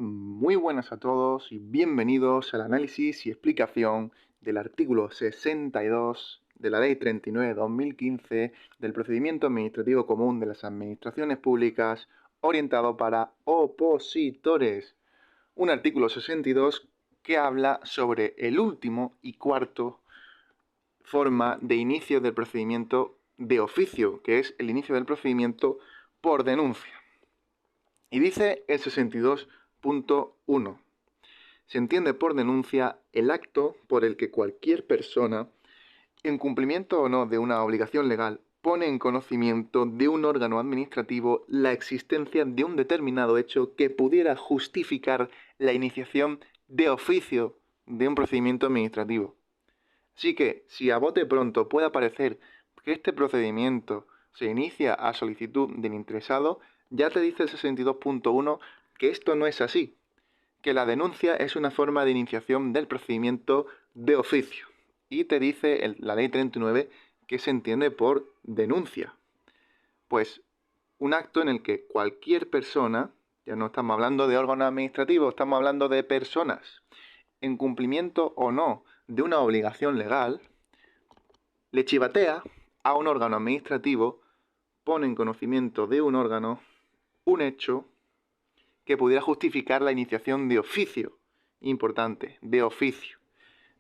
muy buenas a todos y bienvenidos al análisis y explicación del artículo 62 de la Ley 39/2015 del Procedimiento Administrativo Común de las Administraciones Públicas orientado para opositores. Un artículo 62 que habla sobre el último y cuarto forma de inicio del procedimiento de oficio, que es el inicio del procedimiento por denuncia. Y dice el 62.1. Se entiende por denuncia el acto por el que cualquier persona, en cumplimiento o no de una obligación legal, pone en conocimiento de un órgano administrativo la existencia de un determinado hecho que pudiera justificar la iniciación de oficio de un procedimiento administrativo. Así que, si a bote pronto puede parecer que este procedimiento se inicia a solicitud del interesado, ya te dice el 62.1 que esto no es así, que la denuncia es una forma de iniciación del procedimiento de oficio. Y te dice la Ley 39 que se entiende por denuncia. Pues un acto en el que cualquier persona, ya no estamos hablando de órganos administrativos, estamos hablando de personas, en cumplimiento o no de una obligación legal, le chivatea a un órgano administrativo, pone en conocimiento de un órgano un hecho que pudiera justificar la iniciación de oficio. Importante, de oficio.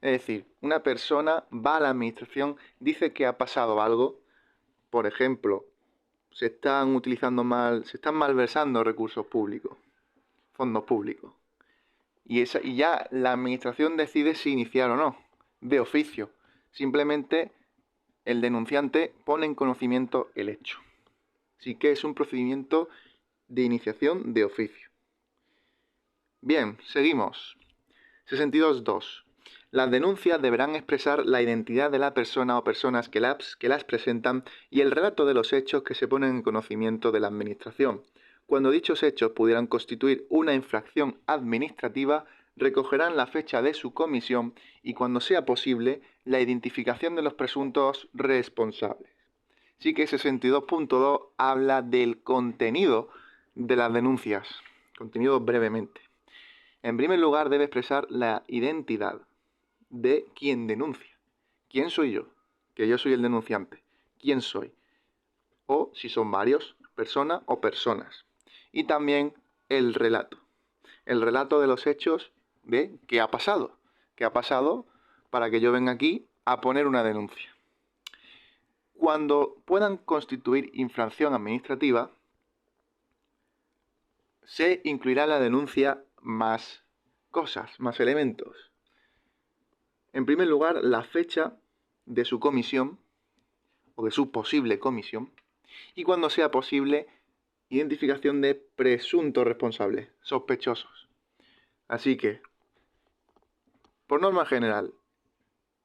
Es decir, una persona va a la administración, dice que ha pasado algo, por ejemplo, se están malversando recursos públicos, fondos públicos. Y ya la administración decide si iniciar o no, de oficio. Simplemente el denunciante pone en conocimiento el hecho. Así que es un procedimiento de iniciación de oficio. Bien, seguimos. 62.2. Las denuncias deberán expresar la identidad de la persona o personas que las presentan y el relato de los hechos que se ponen en conocimiento de la Administración. Cuando dichos hechos pudieran constituir una infracción administrativa, recogerán la fecha de su comisión y, cuando sea posible, la identificación de los presuntos responsables. Sí que 62.2 habla del contenido de las denuncias. Contenido brevemente. En primer lugar, debe expresar la identidad de quien denuncia. ¿Quién soy yo? Que yo soy el denunciante. ¿Quién soy? O, si son varios, persona o personas. Y también el relato. El relato de los hechos de qué ha pasado. ¿Qué ha pasado para que yo venga aquí a poner una denuncia? Cuando puedan constituir infracción administrativa, se incluirá en la denuncia más cosas, más elementos. En primer lugar, la fecha de su comisión o de su posible comisión y, cuando sea posible, identificación de presuntos responsables, sospechosos. Así que, por norma general,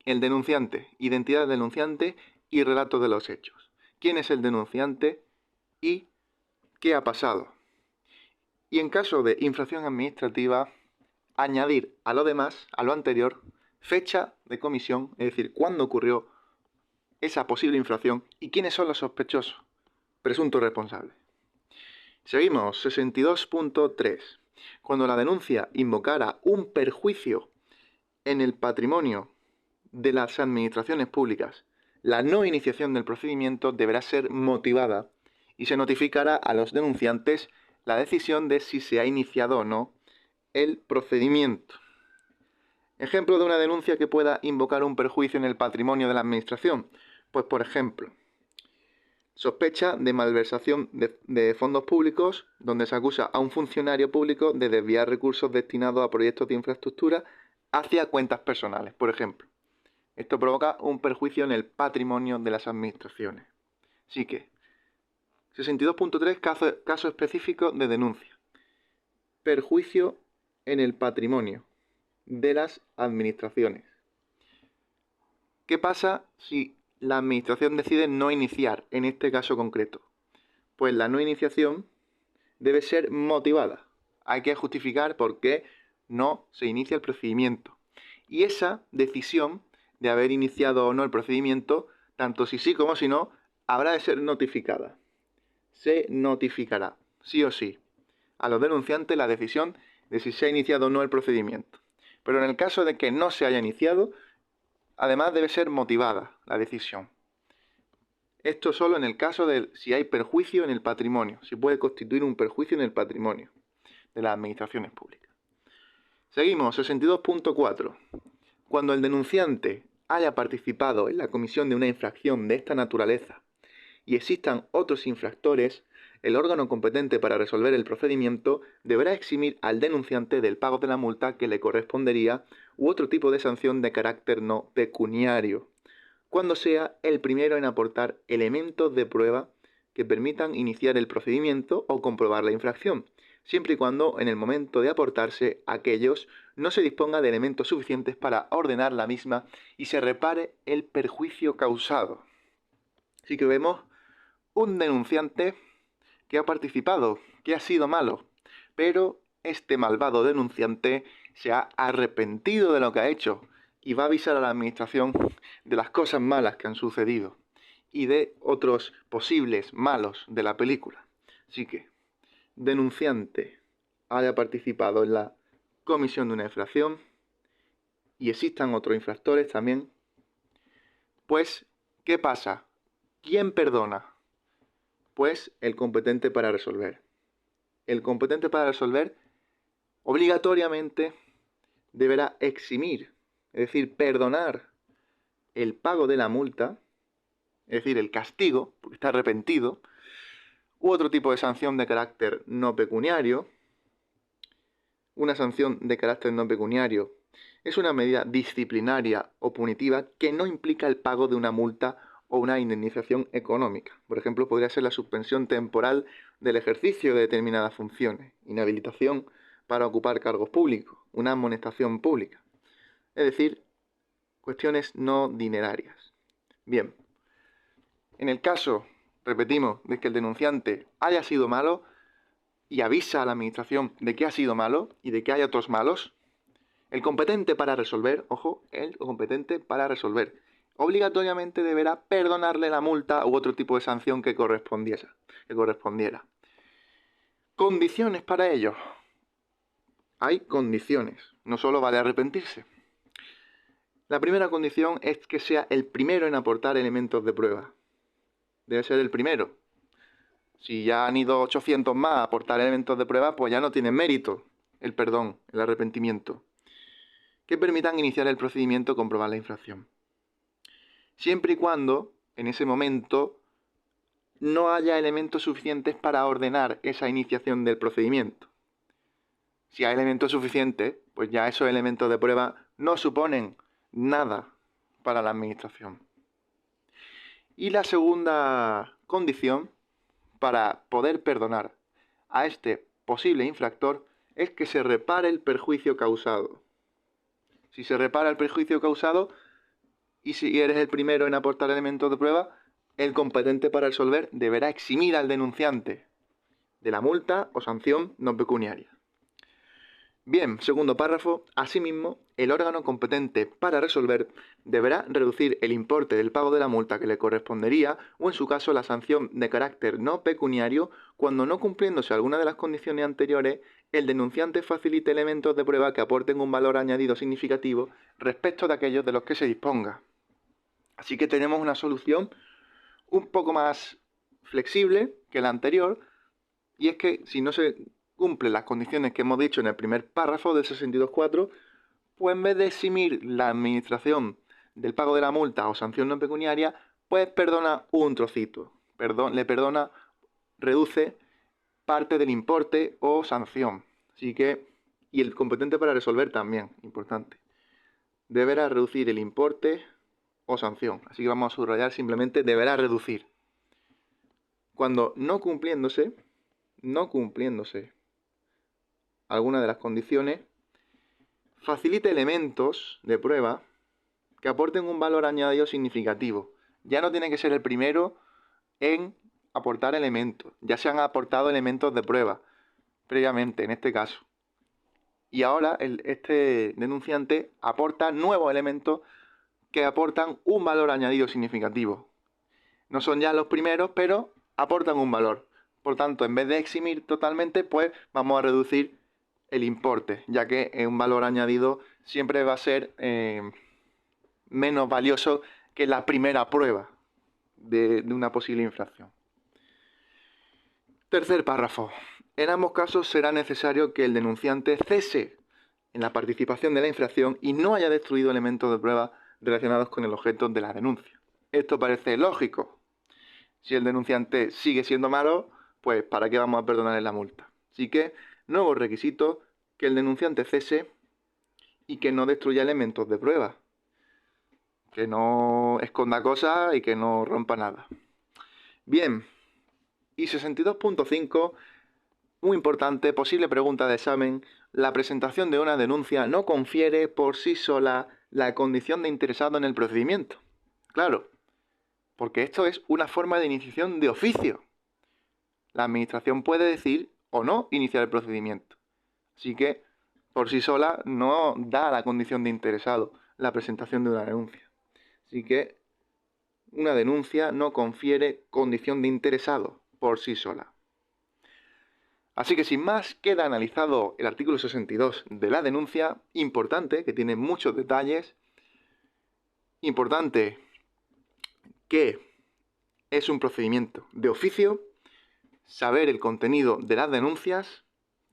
el denunciante, identidad del denunciante y relato de los hechos. ¿Quién es el denunciante y qué ha pasado? Y en caso de infracción administrativa, añadir a lo demás, a lo anterior, fecha de comisión, es decir, cuándo ocurrió esa posible infracción y quiénes son los sospechosos, presuntos responsables. Seguimos, 62.3. Cuando la denuncia invocara un perjuicio en el patrimonio de las administraciones públicas, la no iniciación del procedimiento deberá ser motivada y se notificará a los denunciantes la decisión de si se ha iniciado o no el procedimiento. Ejemplo de una denuncia que pueda invocar un perjuicio en el patrimonio de la administración. Pues, por ejemplo, sospecha de malversación de fondos públicos, donde se acusa a un funcionario público de desviar recursos destinados a proyectos de infraestructura hacia cuentas personales, por ejemplo. Esto provoca un perjuicio en el patrimonio de las administraciones. Así que, 62.3, caso específico de denuncia. Perjuicio en el patrimonio de las administraciones. ¿Qué pasa si la administración decide no iniciar en este caso concreto? Pues la no iniciación debe ser motivada. Hay que justificar por qué no se inicia el procedimiento. Y esa decisión de haber iniciado o no el procedimiento, tanto si sí como si no, habrá de ser notificada. Se notificará, sí o sí, a los denunciantes la decisión de si se ha iniciado o no el procedimiento. Pero en el caso de que no se haya iniciado, además debe ser motivada la decisión. Esto solo en el caso de si hay perjuicio en el patrimonio, si puede constituir un perjuicio en el patrimonio de las administraciones públicas. Seguimos, 62.4. Cuando el denunciante haya participado en la comisión de una infracción de esta naturaleza y existan otros infractores, el órgano competente para resolver el procedimiento deberá eximir al denunciante del pago de la multa que le correspondería u otro tipo de sanción de carácter no pecuniario, cuando sea el primero en aportar elementos de prueba que permitan iniciar el procedimiento o comprobar la infracción, siempre y cuando en el momento de aportarse aquellos no se disponga de elementos suficientes para ordenar la misma y se repare el perjuicio causado. Así que vemos un denunciante que ha participado, que ha sido malo, pero este malvado denunciante se ha arrepentido de lo que ha hecho y va a avisar a la administración de las cosas malas que han sucedido y de otros posibles malos de la película. Así que, denunciante haya participado en la comisión de una infracción y existan otros infractores también, pues, ¿qué pasa? ¿Quién perdona? Pues el competente para resolver. El competente para resolver obligatoriamente deberá eximir, es decir, perdonar el pago de la multa, es decir, el castigo, porque está arrepentido, u otro tipo de sanción de carácter no pecuniario. Una sanción de carácter no pecuniario es una medida disciplinaria o punitiva que no implica el pago de una multa o una indemnización económica. Por ejemplo, podría ser la suspensión temporal del ejercicio de determinadas funciones, inhabilitación para ocupar cargos públicos, una amonestación pública. Es decir, cuestiones no dinerarias. Bien, en el caso, repetimos, de que el denunciante haya sido malo y avisa a la administración de que ha sido malo y de que hay otros malos, el competente para resolver, ojo, el competente para resolver, obligatoriamente deberá perdonarle la multa u otro tipo de sanción que correspondiera. Condiciones para ello. Hay condiciones, no solo vale arrepentirse. La primera condición es que sea el primero en aportar elementos de prueba. Debe ser el primero. Si ya han ido 800 más a aportar elementos de prueba, pues ya no tiene mérito el perdón, el arrepentimiento, que permitan iniciar el procedimiento o comprobar la infracción. Siempre y cuando, en ese momento, no haya elementos suficientes para ordenar esa iniciación del procedimiento. Si hay elementos suficientes, pues ya esos elementos de prueba no suponen nada para la administración. Y la segunda condición para poder perdonar a este posible infractor es que se repare el perjuicio causado. Si se repara el perjuicio causado y si eres el primero en aportar elementos de prueba, el competente para resolver deberá eximir al denunciante de la multa o sanción no pecuniaria. Bien, segundo párrafo, asimismo, el órgano competente para resolver deberá reducir el importe del pago de la multa que le correspondería o en su caso la sanción de carácter no pecuniario cuando no cumpliéndose alguna de las condiciones anteriores el denunciante facilite elementos de prueba que aporten un valor añadido significativo respecto de aquellos de los que se disponga. Así que tenemos una solución un poco más flexible que la anterior y es que si no se cumplen las condiciones que hemos dicho en el primer párrafo del 62.4, pues en vez de eximir la administración del pago de la multa o sanción no pecuniaria, pues perdona un trocito, reduce parte del importe o sanción. Así que, y el competente para resolver también, importante, deberá reducir el importe o sanción. Así que vamos a subrayar simplemente deberá reducir. Cuando no cumpliéndose alguna de las condiciones, facilite elementos de prueba que aporten un valor añadido significativo. Ya no tiene que ser el primero en aportar elementos. Ya se han aportado elementos de prueba previamente, en este caso. Y ahora este denunciante aporta nuevos elementos que aportan un valor añadido significativo. No son ya los primeros, pero aportan un valor. Por tanto, en vez de eximir totalmente, pues vamos a reducir el importe, ya que un valor añadido siempre va a ser menos valioso que la primera prueba de una posible infracción. Tercer párrafo. En ambos casos será necesario que el denunciante cese en la participación de la infracción y no haya destruido elementos de prueba relacionados con el objeto de la denuncia. Esto parece lógico. Si el denunciante sigue siendo malo, pues ¿para qué vamos a perdonarle la multa? Así que, nuevo requisito, que el denunciante cese y que no destruya elementos de prueba. Que no esconda cosas y que no rompa nada. Bien, y 62.5, muy importante, posible pregunta de examen. La presentación de una denuncia no confiere por sí sola la condición de interesado en el procedimiento. Claro, porque esto es una forma de iniciación de oficio. La administración puede decir o no iniciar el procedimiento. Así que, por sí sola, no da la condición de interesado la presentación de una denuncia. Así que, una denuncia no confiere condición de interesado por sí sola. Así que sin más, queda analizado el artículo 62 de la denuncia, importante, que tiene muchos detalles, importante que es un procedimiento de oficio, saber el contenido de las denuncias,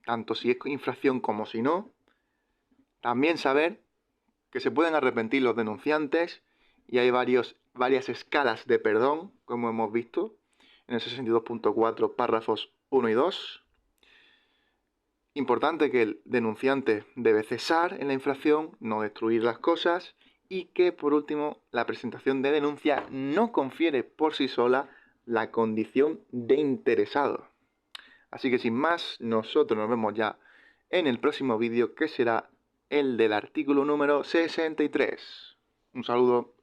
tanto si es infracción como si no, también saber que se pueden arrepentir los denunciantes y hay varias escalas de perdón, como hemos visto, en el 62.4 párrafos 1 y 2. Importante que el denunciante debe cesar en la infracción, no destruir las cosas y que, por último, la presentación de denuncia no confiere por sí sola la condición de interesado. Así que sin más, nosotros nos vemos ya en el próximo vídeo, que será el del artículo número 63. Un saludo.